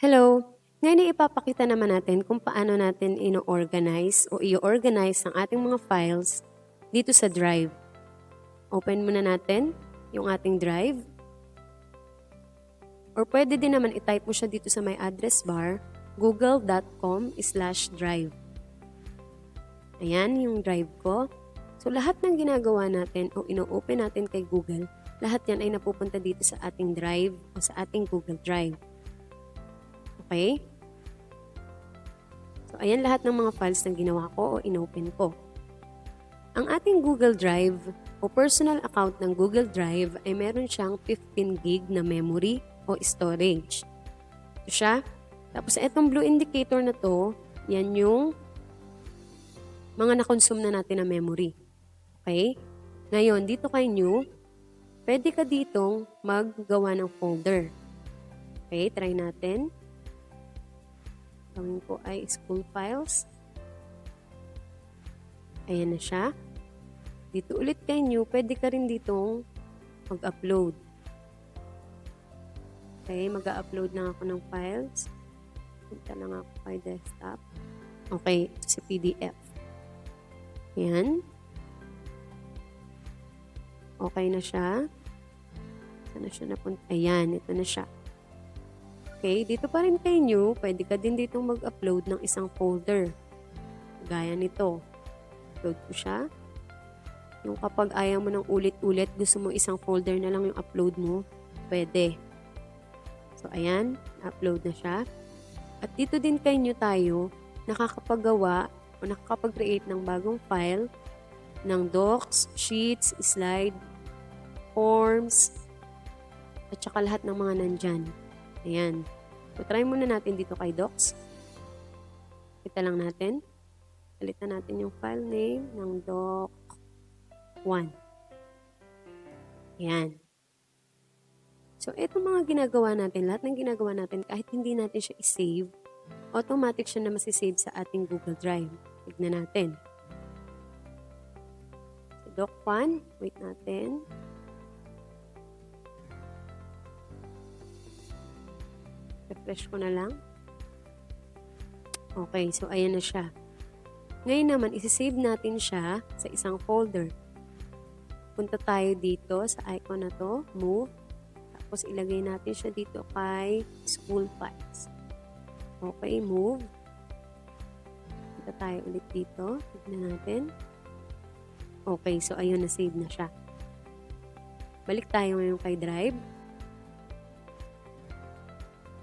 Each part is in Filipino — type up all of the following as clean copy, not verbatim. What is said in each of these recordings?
Hello! Ngayon ipapakita naman natin kung paano natin ino-organize o i-organize ang ating mga files dito sa Drive. Open muna natin yung ating Drive. Or pwede din naman i-type mo siya dito sa may address bar, google.com/drive. Ayan yung Drive ko. So lahat ng ginagawa natin o ino-open natin kay Google, lahat yan ay napupunta dito sa ating Drive o sa ating Google Drive. Okay? So, ayan lahat ng mga files na ginawa ko o inopen ko. Ang ating Google Drive o personal account ng Google Drive ay meron siyang 15 gig na memory o storage. Ito siya. Tapos, itong blue indicator na to, yan yung mga na-consume na natin na memory. Okay? Ngayon, dito kay new, pwede ka ditong maggawa ng folder. Okay, try natin. Gawin ko ay school files. Ayan na siya. Dito ulit kay new, pwede ka rin ditong mag-upload. Okay, mag-upload lang ako ng files. Punta lang ako kay desktop. Okay, ito si PDF. Ayan. Okay na siya. Saan na siya napunta? Ayan, ito na siya. Okay, dito pa rin kay new, pwede ka din ditong mag-upload ng isang folder. Gaya nito. Upload ko siya. Yung kapag ayaw mo ng ulit-ulit, gusto mo isang folder na lang yung upload mo, pwede. So, ayan, upload na siya. At dito din kay new tayo, nakakapagawa o nakakapag-create ng bagong file ng docs, sheets, slide, forms, at saka lahat ng mga nandyan. Ayan. So, try muna natin dito kay docs. Kita lang natin. Palitan natin yung file name ng doc1. Ayan. So, itong mga ginagawa natin, lahat ng ginagawa natin, kahit hindi natin siya i-save, automatic siya na masisave sa ating Google Drive. Tignan natin. So, doc1, wait natin. Refresh ko na lang. Okay, so ayan na siya. Ngayon naman, isi-save natin siya sa isang folder. Punta tayo dito sa icon na to, move. Tapos ilagay natin siya dito kay school files. Okay, move. Punta tayo ulit dito. Tignan natin. Okay, so ayun, na-save na siya. Balik tayo ngayon kay Drive.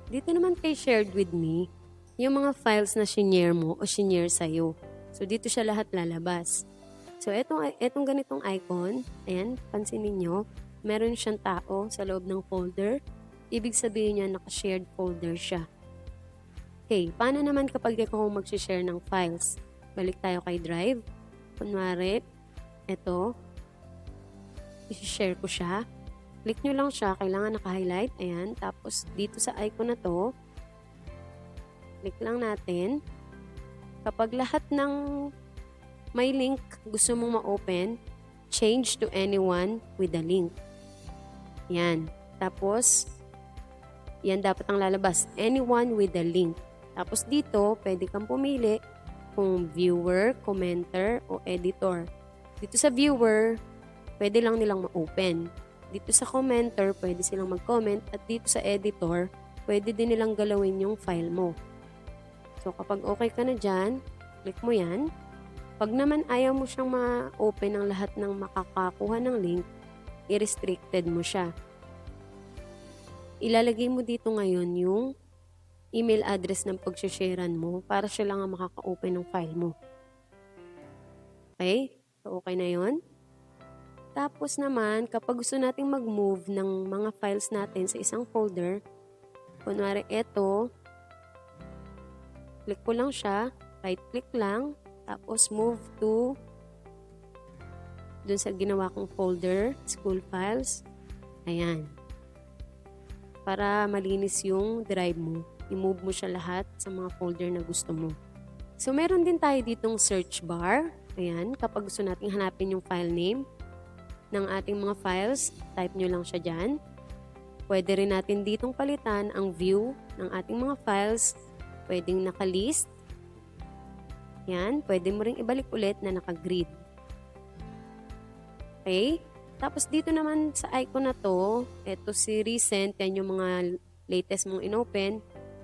Dito naman kay shared with me, yung mga files na shinare mo o shinare sa'yo. So, dito siya lahat lalabas. So, etong ganitong icon, ayan, pansinin nyo, meron siyang tao sa loob ng folder. Ibig sabihin niya, naka-shared folder siya. Okay, paano naman kapag ako mag-share ng files? Balik tayo kay Drive. Kunwari, eto, i-share ko siya. Click nyo lang siya, kailangan naka-highlight. Ayan, tapos dito sa icon na to, click lang natin. Kapag lahat ng may link gusto mong ma-open, change to anyone with the link. Yan. Tapos, yan dapat ang lalabas. Anyone with the link. Tapos dito, pwede kang pumili kung viewer, commenter, o editor. Dito sa viewer, pwede lang nilang ma-open. Dito sa commenter, pwede silang mag-comment. At dito sa editor, pwede din nilang galawin yung file mo. So, kapag okay ka na dyan, click mo yan. Pag naman ayaw mo siyang ma-open ang lahat ng makakakuha ng link, i-restricted mo siya. Ilalagay mo dito ngayon yung email address ng pag-sharean mo para siya lang ang makaka-open ng file mo. Okay? So, okay na yun. Tapos naman, kapag gusto nating mag-move ng mga files natin sa isang folder, kunwari ito, click ko lang siya, right-click lang, tapos move to dun sa ginawa kong folder, school files. Ayan. Para malinis yung drive mo, i-move mo siya lahat sa mga folder na gusto mo. So, meron din tayo ditong search bar. Ayan, kapag gusto nating hanapin yung file name ng ating mga files, type nyo lang siya dyan. Pwede rin natin ditong palitan ang view ng ating mga files. Pwedeng nakalist. Yan, pwede mo ring ibalik ulit na naka-grid. Okay? Tapos dito naman sa icon na to, ito si recent, yan yung mga latest mong inopen.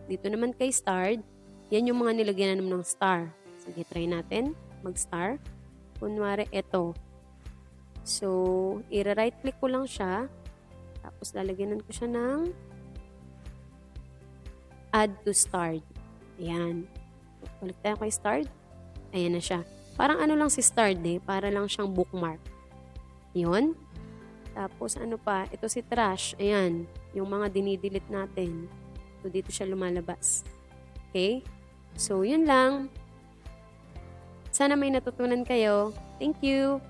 Dito naman kay starred, yan yung mga nilagyan naman ng star. Sige, try natin mag-star. Kunwari, ito. So, i-right click ko lang siya. Tapos lalagyanan ko siya ng add to start. Ayan. Balik tayo kay start. Ayan na siya. Parang ano lang si start para lang siyang bookmark. Yun. Tapos ano pa, ito si trash. Ayan. Yung mga dinidelete natin. So, dito siya lumalabas. Okay? So, yun lang. Sana may natutunan kayo. Thank you!